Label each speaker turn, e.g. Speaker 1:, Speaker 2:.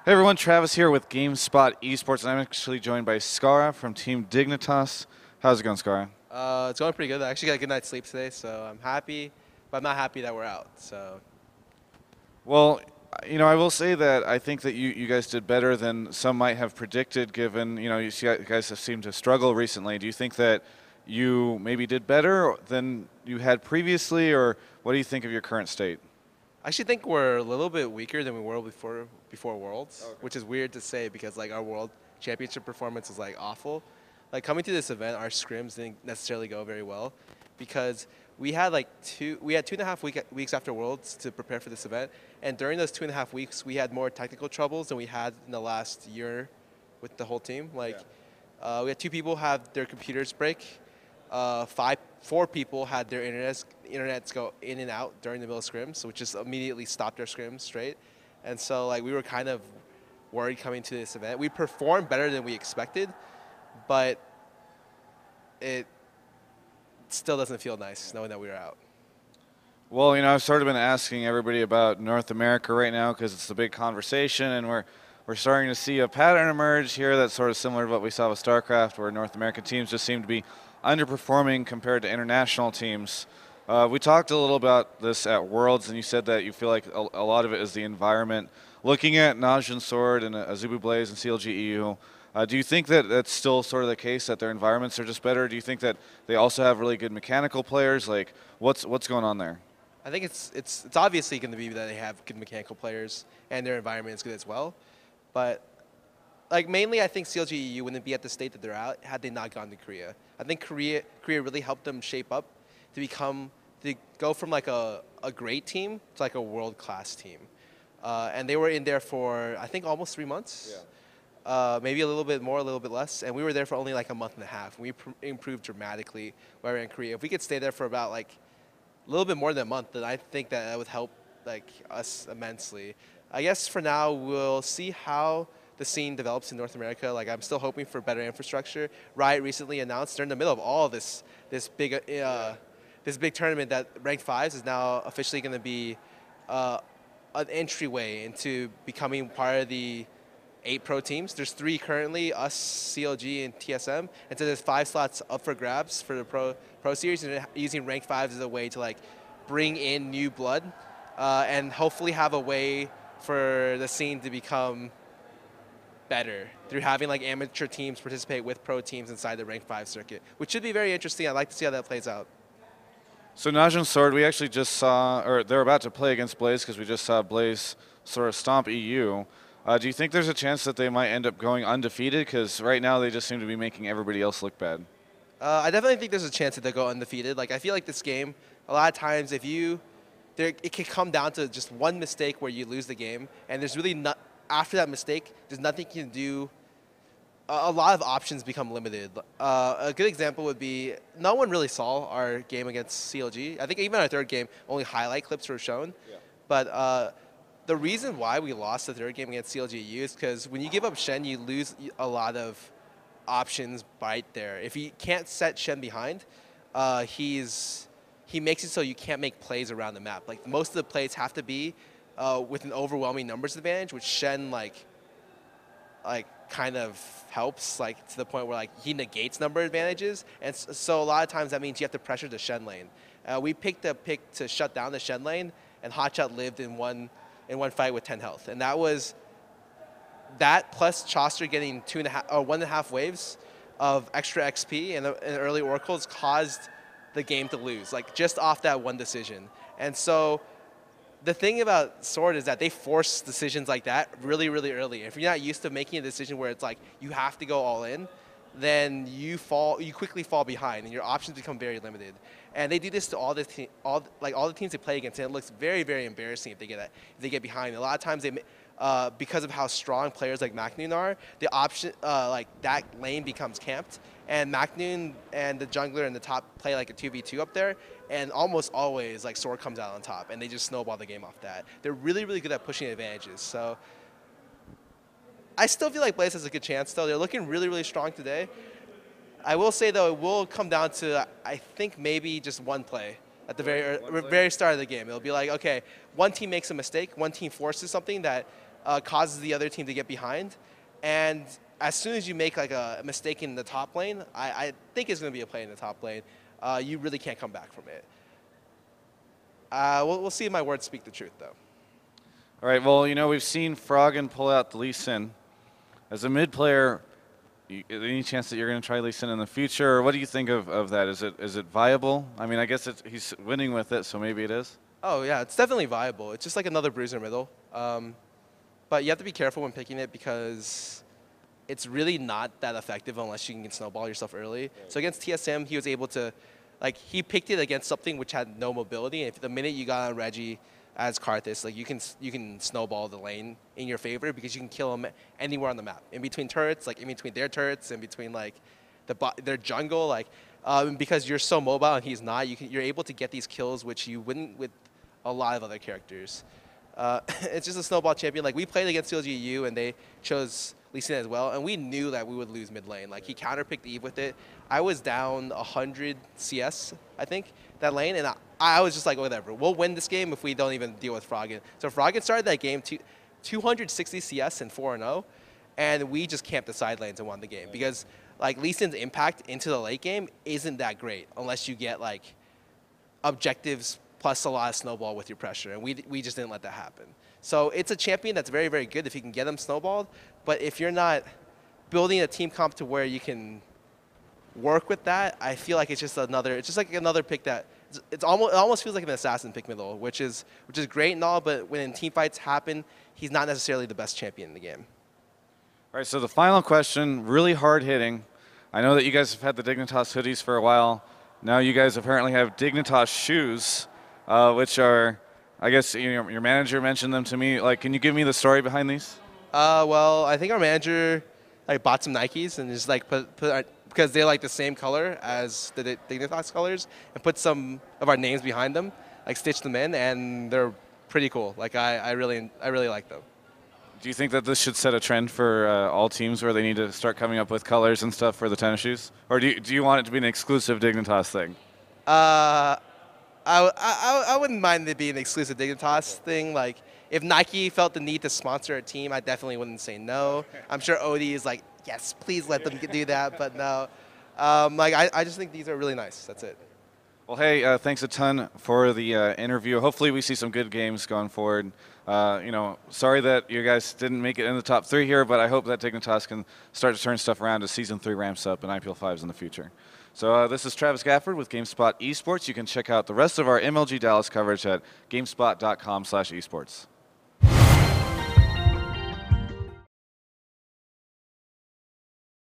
Speaker 1: Hey everyone, Travis here with GameSpot Esports, and I'm actually joined by Scarra from Team Dignitas. How's it going, Scarra?
Speaker 2: It's going pretty good. I actually got a good night's sleep today, so I'm happy, but I'm not happy that we're out. So
Speaker 1: Well, I will say that I think that you guys did better than some might have predicted, given, you guys have seemed to struggle recently. Do you think that you maybe did better than you had previously, or what do you think of your current state?
Speaker 2: I actually think we're a little bit weaker than we were before Worlds, which is weird to say because like our World Championship performance is like awful. Like coming to this event, our scrims didn't necessarily go very well because we had 2.5 weeks after Worlds to prepare for this event, and during those 2.5 weeks, we had more technical troubles than we had in the last year with the whole team. We had two people have their computers break. Four people had their internets go in and out during the middle of scrims, which just immediately stopped our scrims straight. And so like we were kind of worried coming to this event. We performed better than we expected, but it still doesn't feel nice knowing that we were out.
Speaker 1: Well, I've sort of been asking everybody about North America right now because it's the big conversation, and we're starting to see a pattern emerge here that's sort of similar to what we saw with StarCraft, where North American teams just seem to be underperforming compared to international teams. We talked a little about this at Worlds, and you said that you feel like a lot of it is the environment. Looking at Najin Sword and Azubu Blaze and CLG do you think that that's still sort of the case, that their environments are just better? Do you think that they also have really good mechanical players? Like, what's going on there?
Speaker 2: I think it's obviously going to be that they have good mechanical players and their environment is good as well, but like mainly I think CLGEU wouldn't be at the state that they're at had they not gone to Korea. I think Korea really helped them shape up to go from like a great team to like a world-class team. And they were in there for I think almost 3 months. Yeah. Maybe a little bit more, a little bit less, and we were there for only like a month and a half. We improved dramatically while we were in Korea. If we could stay there for about like a little bit more than a month, then I think that would help like us immensely. I guess for now we'll see how the scene develops in North America. Like I'm still hoping for better infrastructure. Riot recently announced they're in the middle of all of this big tournament that Ranked Fives is now officially going to be an entryway into becoming part of the 8 pro teams. There's 3 currently, us, CLG, and TSM, and so there's 5 slots up for grabs for the pro series, and using Ranked Fives as a way to like bring in new blood and hopefully have a way for the scene to become better through having like amateur teams participate with pro teams inside the Rank 5 circuit, which should be very interesting. I'd like to see how that plays out.
Speaker 1: So Najin Sword, we actually just saw, or they're about to play against Blaze because we just saw Blaze sort of stomp EU. Do you think there's a chance that they might end up going undefeated? Because right now they just seem to be making everybody else look bad.
Speaker 2: I definitely think there's a chance that they'll go undefeated. Like I feel like this game, a lot of times it can come down to just one mistake where you lose the game, and there's really not after that mistake, there's nothing you can do. A lot of options become limited. A good example would be no one really saw our game against CLG. I think even our third game, only highlight clips were shown. Yeah. But the reason why we lost the third game against CLGU is because when you give up Shen, you lose a lot of options right there. If you can't set Shen behind, he makes it so you can't make plays around the map. Like most of the plays have to be with an overwhelming numbers advantage, which Shen like kind of helps like to the point where like he negates number advantages, and so a lot of times that means you have to pressure the Shen lane. We picked a pick to shut down the Shen lane, and Hotshot lived in one fight with 10 health, and that was that plus Chaucer getting 1.5 waves of extra XP in early oracles caused the game to lose, like just off that one decision. And so the thing about Sword is that they force decisions like that really, really early. If you're not used to making a decision where it's like you have to go all in, then you quickly fall behind, and your options become very limited. And they do this to all the teams they play against, and it looks very, very embarrassing if they get behind. A lot of times because of how strong players like Macnoon are, the option like that lane becomes camped, and Macnoon and the jungler in the top play like a 2v2 up there, and almost always like Sword comes out on top, and they just snowball the game off that. They're really, really good at pushing advantages. So I still feel like Blaze has a good chance, though. They're looking really, really strong today. I will say, though, it will come down to, I think, maybe just one play at the very start of the game. It'll be like, okay, one team makes a mistake, one team forces something that causes the other team to get behind. And as soon as you make like a mistake in the top lane, I think it's going to be a play in the top lane, you really can't come back from it. We'll see if my words speak the truth, though.
Speaker 1: All right, well, we've seen Froggen pull out the Lee Sin. As a mid player, any chance that you're going to try Lee Sin in the future? Or what do you think of that? Is it viable? I mean, I guess he's winning with it, so maybe it is.
Speaker 2: Oh, yeah, it's definitely viable. It's just like another bruiser middle. But you have to be careful when picking it because it's really not that effective unless you can snowball yourself early. So against TSM, he was able to, he picked it against something which had no mobility. And if the minute you got on Reggie as Karthus, you can snowball the lane in your favor because you can kill him anywhere on the map. In between turrets, in between their turrets, in between their jungle, because you're so mobile and he's not, you're able to get these kills which you wouldn't with a lot of other characters. It's just a snowball champion. We played against CLGU and they chose Lee Sin as well, and we knew that we would lose mid lane. He counterpicked Eve with it. I was down 100 CS, I think, that lane, and I was just like, whatever. We'll win this game if we don't even deal with Froggen. So Froggen started that game 260 CS and 4-0, and we just camped the side lanes and won the game because Lee Sin's impact into the late game isn't that great unless you get objectives plus a lot of snowball with your pressure, and we just didn't let that happen. So it's a champion that's very, very good if you can get him snowballed, but if you're not building a team comp to where you can work with that, I feel like it's just another pick that it almost feels like an assassin pick middle, which is great and all, but when team fights happen, he's not necessarily the best champion in the game.
Speaker 1: All right, so the final question, really hard hitting. I know that you guys have had the Dignitas hoodies for a while. Now you guys apparently have Dignitas shoes, which are, I guess your manager mentioned them to me. Can you give me the story behind these?
Speaker 2: Well, I think our manager bought some Nikes and just put because they're the same color as the Dignitas colors, and put some of our names behind them, stitched them in, and they're pretty cool. I really like them.
Speaker 1: Do you think that this should set a trend for all teams where they need to start coming up with colors and stuff for the tennis shoes? Or do you want it to be an exclusive Dignitas thing?
Speaker 2: I wouldn't mind it being an exclusive Dignitas thing. If Nike felt the need to sponsor a team, I definitely wouldn't say no. I'm sure Odie is yes, please let them do that, but no. I just think these are really nice. That's it.
Speaker 1: Well, hey, thanks a ton for the interview. Hopefully we see some good games going forward. Sorry that you guys didn't make it in the top 3 here, but I hope that Dignitas can start to turn stuff around as Season 3 ramps up and IPL 5s in the future. So this is Travis Gafford with GameSpot Esports. You can check out the rest of our MLG Dallas coverage at gamespot.com/esports.